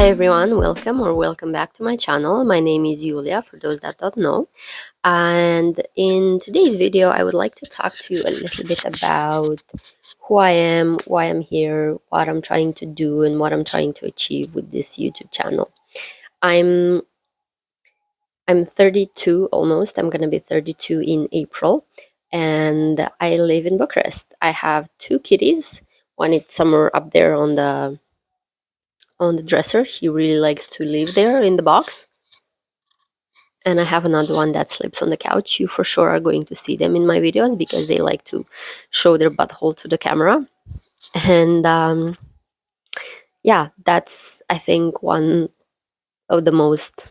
Hi everyone, welcome back to my channel. My name is Julia, for those that don't know. And in today's video, I would like to talk to you a little bit about who I am, why I'm here, what I'm trying to do, and what I'm trying to achieve with this YouTube channel. I'm I'm 32 almost. I'm gonna be 32 in April, and I live in Bucharest. I have two kitties. One is somewhere up there on the dresser. He really likes to live there in the box. And I have another one that sleeps on the couch. You for sure are going to see them in my videos because they like to show their butthole to the camera. And yeah, that's, I think, one of the most,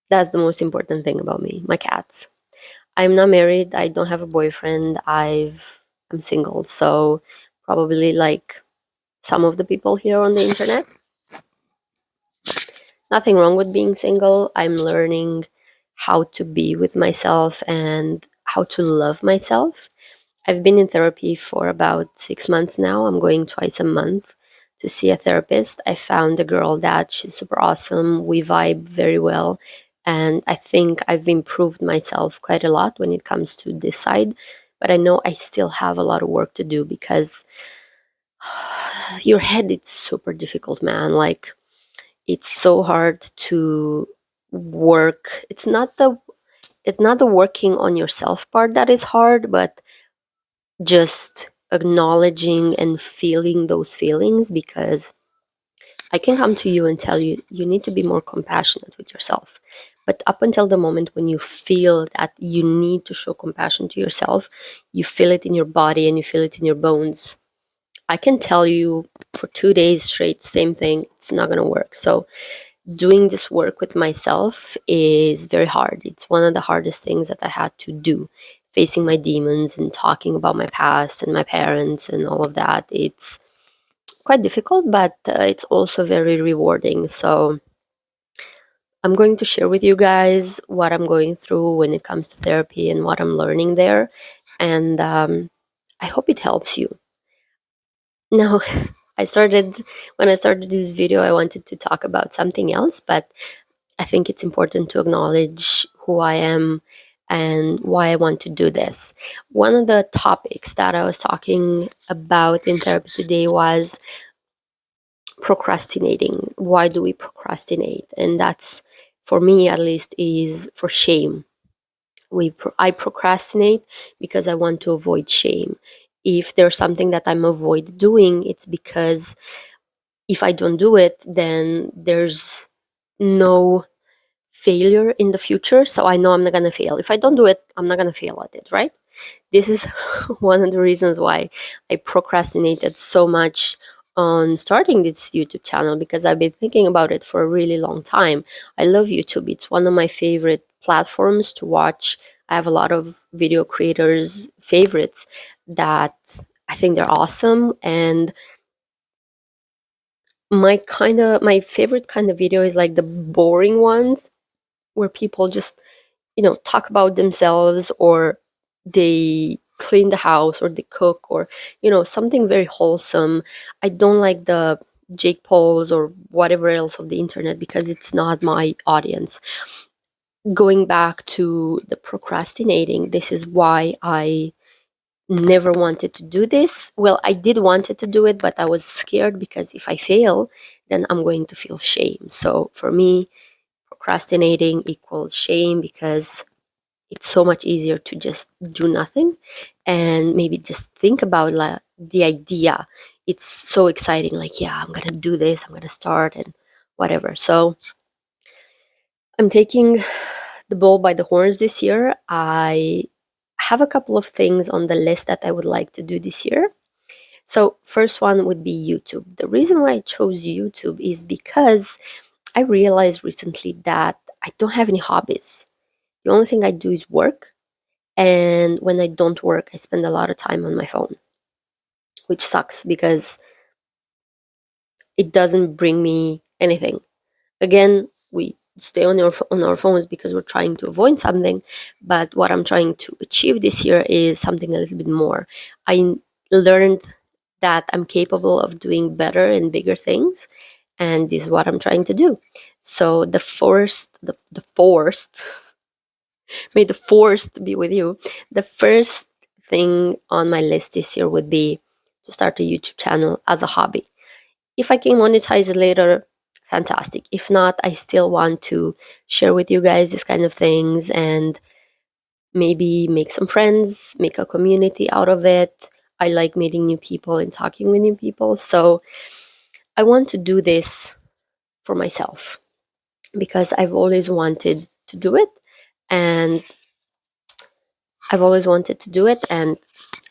that's the most important thing about me, my cats. I'm not married. I don't have a boyfriend. I'm single. So probably like some of the people here on the internet. Nothing wrong with being single. I'm learning how to be with myself and how to love myself. I've been in therapy for about 6 months now. I'm going twice a month to see a therapist. I found a girl that she's super awesome. We vibe very well. And I think I've improved myself quite a lot when it comes to this side. But I know I still have a lot of work to do because your head, it's super difficult, man. Like, it's so hard to work. It's not the working on yourself part that is hard, but just acknowledging and feeling those feelings, because I can come to you and tell you you need to be more compassionate with yourself. But up until the moment when you feel that you need to show compassion to yourself, you feel it in your body and you feel it in your bones. I can tell you for 2 days straight, same thing, it's not going to work. So doing this work with myself is very hard. It's one of the hardest things that I had to do. Facing my demons and talking about my past and my parents and all of that. It's quite difficult, but it's also very rewarding. So I'm going to share with you guys what I'm going through when it comes to therapy and what I'm learning there. And I hope it helps you. Now, I started, when I started this video, I wanted to talk about something else, but I think it's important to acknowledge who I am and why I want to do this. One of the topics that I was talking about in therapy today was procrastinating. Why do we procrastinate? And that's, for me at least, is for shame. I procrastinate because I want to avoid shame. If there's something that I'm avoid doing, it's because if I don't do it, then there's no failure in the future, so I know I'm not gonna fail. If I don't do it, I'm not gonna fail at it, right? This is one of the reasons why I procrastinated so much on starting this YouTube channel, because I've been thinking about it for a really long time. I love YouTube. It's one of my favorite platforms to watch. I have a lot of video creators favorites that I think they're awesome, and my favorite kind of video is like the boring ones where people just talk about themselves, or they clean the house, or they cook, or something very wholesome. I don't like the Jake Pauls or whatever else of the internet because it's not my audience. Going back to the procrastinating, this is why I never wanted to do this. Well, I did wanted to do it, but I was scared because if I fail, then I'm going to feel shame. So for me, procrastinating equals shame, because it's so much easier to just do nothing and maybe just think about the idea. It's so exciting, like, yeah, I'm gonna do this, I'm gonna start and whatever. So I'm taking the bull by the horns this year. I have a couple of things on the list that I would like to do this year. So first one would be YouTube. The reason why I chose YouTube is because I realized recently that I don't have any hobbies. The only thing I do is work. And when I don't work, I spend a lot of time on my phone, which sucks because it doesn't bring me anything. Again, we stay on our phones because we're trying to avoid something. But what I'm trying to achieve this year is something a little bit more. I learned that I'm capable of doing better and bigger things, and this is what I'm trying to do. So the forced, may the forced be with you. The first thing on my list this year would be to start a YouTube channel as a hobby. If I can monetize it later, fantastic. If not, I still want to share with you guys this kind of things and maybe make some friends, make a community out of it. I like meeting new people and talking with new people. So I want to do this for myself because I've always wanted to do it. And I've always wanted to do it. And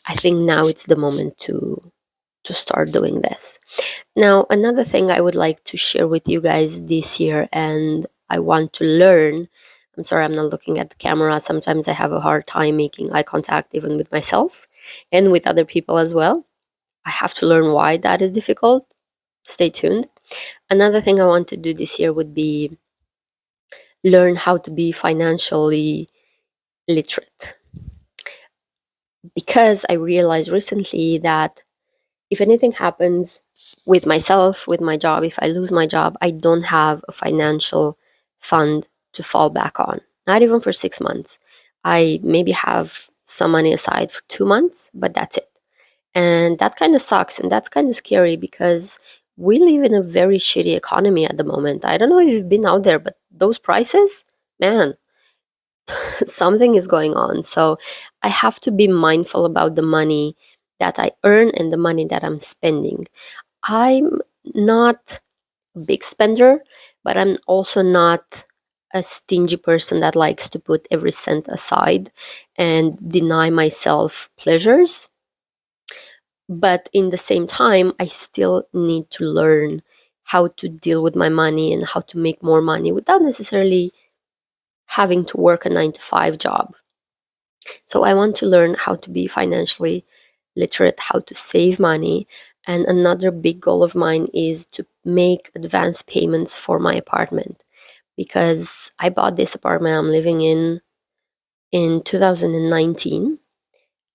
I think now it's the moment to start doing this. Now, another thing I would like to share with you guys this year, and I want to learn. I'm sorry, I'm not looking at the camera. Sometimes I have a hard time making eye contact, even with myself and with other people as well. I have to learn why that is difficult. Stay tuned. Another thing I want to do this year would be learn how to be financially literate, because I realized recently that if anything happens with myself, with my job, if I lose my job, I don't have a financial fund to fall back on, not even for 6 months. I maybe have some money aside for 2 months, but that's it. And that kind of sucks. And that's kind of scary because we live in a very shitty economy at the moment. I don't know if you've been out there, but those prices, man, something is going on. So I have to be mindful about the money that I earn and the money that I'm spending. I'm not a big spender, but I'm also not a stingy person that likes to put every cent aside and deny myself pleasures. But in the same time, I still need to learn how to deal with my money and how to make more money without necessarily having to work a 9 to 5 job. So I want to learn how to be financially literate, how to save money. And another big goal of mine is to make advance payments for my apartment, because I bought this apartment I'm living in 2019,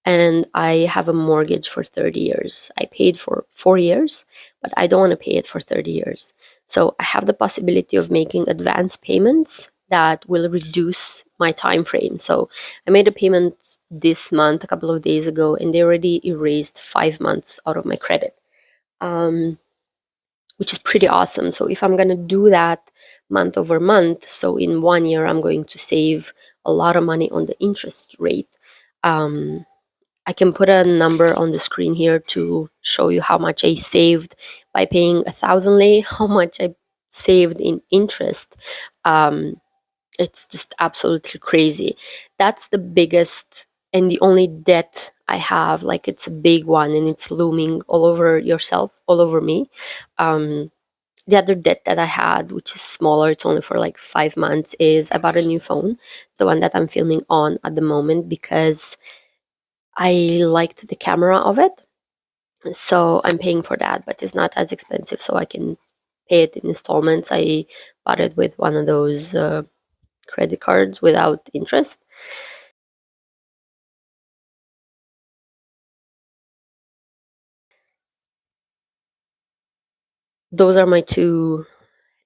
and I have a mortgage for 30 years. I paid for 4 years, but I don't want to pay it for 30 years. So I have the possibility of making advance payments that will reduce my time frame. So I made a payment this month, a couple of days ago, and they already erased 5 months out of my credit, um, which is pretty awesome. So if I'm going to do that month over month, so in 1 year, I'm going to save a lot of money on the interest rate. Um, I can put a number on the screen here to show you how much I saved by paying 1,000 lei, how much I saved in interest. Um, it's just absolutely crazy. That's the biggest and the only debt I have. Like, it's a big one and it's looming all over yourself, all over me. Um, the other debt that I had, which is smaller, it's only for like 5 months, is I bought a new phone, the one that I'm filming on at the moment, because I liked the camera of it. So I'm paying for that, but it's not as expensive, so I can pay it in installments. I bought it with one of those credit cards without interest. Those are my two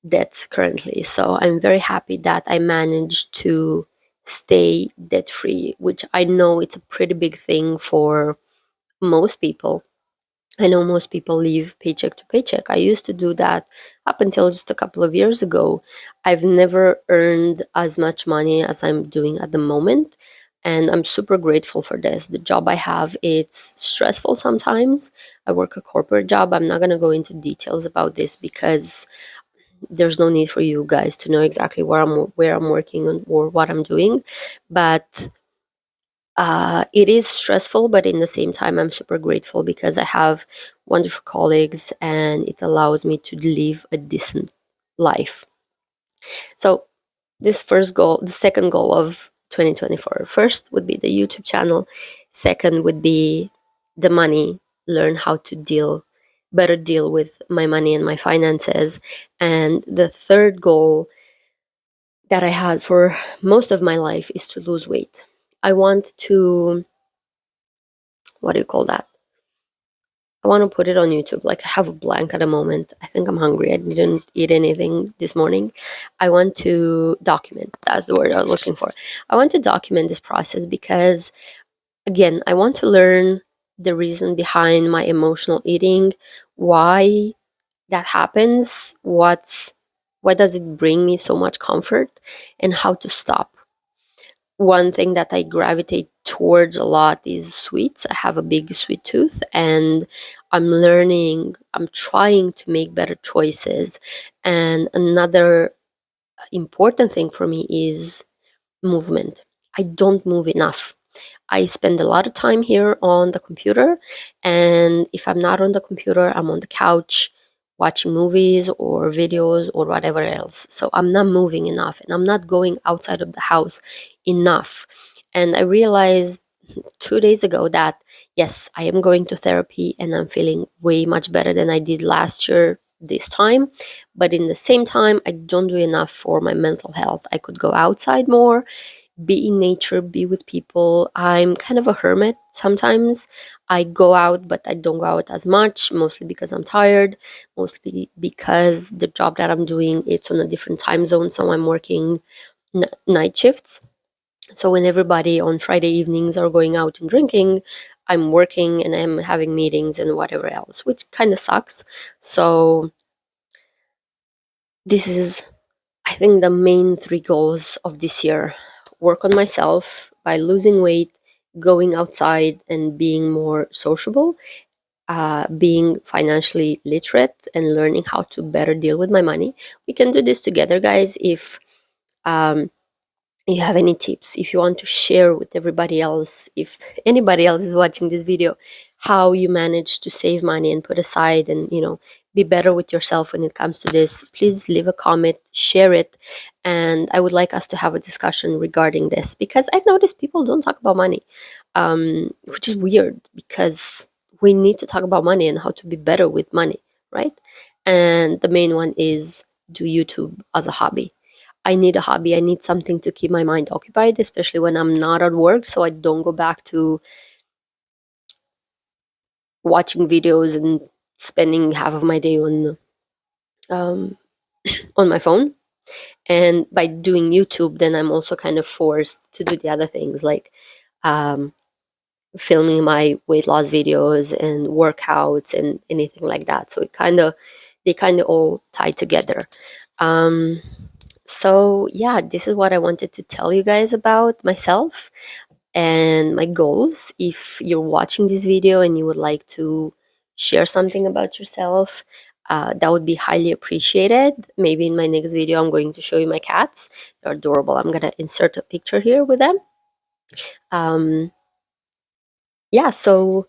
debts currently. So I'm very happy that I managed to stay debt free, which I know it's a pretty big thing for most people. I know most people live paycheck to paycheck. I used to do that up until just a couple of years ago. I've never earned as much money as I'm doing at the moment, and I'm super grateful for this. The job I have, it's stressful sometimes. I work a corporate job. I'm not going to go into details about this because there's no need for you guys to know exactly where I'm working on or what I'm doing. But it is stressful, but in the same time, I'm super grateful because I have wonderful colleagues and it allows me to live a decent life. So, this first goal, the second goal of 2024, first would be the YouTube channel, second would be the money, learn how to better deal with my money and my finances. And the third goal that I had for most of my life is to lose weight. I want to, what do you call that? I want to put it on YouTube. Like, I have a blank at the moment. I think I'm hungry. I didn't eat anything this morning. I want to document. That's the word I was looking for. I want to document this process because, again, I want to learn the reason behind my emotional eating, why that happens, why does it bring me so much comfort, and how to stop. One thing that I gravitate towards a lot is sweets. I have a big sweet tooth, and I'm trying to make better choices. And another important thing for me is movement. I don't move enough. I spend a lot of time here on the computer, and if I'm not on the computer, I'm on the couch watching movies or videos or whatever else. So I'm not moving enough and I'm not going outside of the house enough. And I realized 2 days ago that yes, I am going to therapy and I'm feeling way much better than I did last year this time. But in the same time, I don't do enough for my mental health. I could go outside more, be in nature, be with people. I'm kind of a hermit sometimes. I go out, but I don't go out as much, mostly because I'm tired, mostly because the job that I'm doing, it's on a different time zone, so I'm working night shifts. So when everybody on Friday evenings are going out and drinking, I'm working and I'm having meetings and whatever else, which kind of sucks. So this is, I think, the main three goals of this year: work on myself by losing weight, going outside, and being more sociable, being financially literate, and learning how to better deal with my money. We can do this together, guys. If um, you have any tips, if you want to share with everybody else, if anybody else is watching this video, how you manage to save money and put aside and, be better with yourself when it comes to this, please leave a comment, share it. And I would like us to have a discussion regarding this because I've noticed people don't talk about money, which is weird because we need to talk about money and how to be better with money, right? And the main one is do YouTube as a hobby. I need a hobby. I need something to keep my mind occupied, especially when I'm not at work, so I don't go back to watching videos and spending half of my day um, on my phone. And by doing YouTube, then I'm also kind of forced to do the other things like um, filming my weight loss videos and workouts and anything like that. So they kind of all tie together. Um, so yeah, this is what I wanted to tell you guys about myself and my goals. If you're watching this video and you would like to share something about yourself, that would be highly appreciated. Maybe in my next video, I'm going to show you my cats. They're adorable. I'm going to insert a picture here with them. Um, yeah, so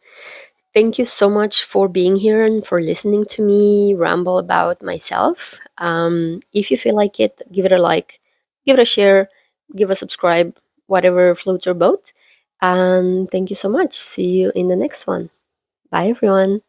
thank you so much for being here and for listening to me ramble about myself. If you feel like it, give it a like, give it a share, give a subscribe, whatever floats your boat. And thank you so much. See you in the next one. Bye, everyone.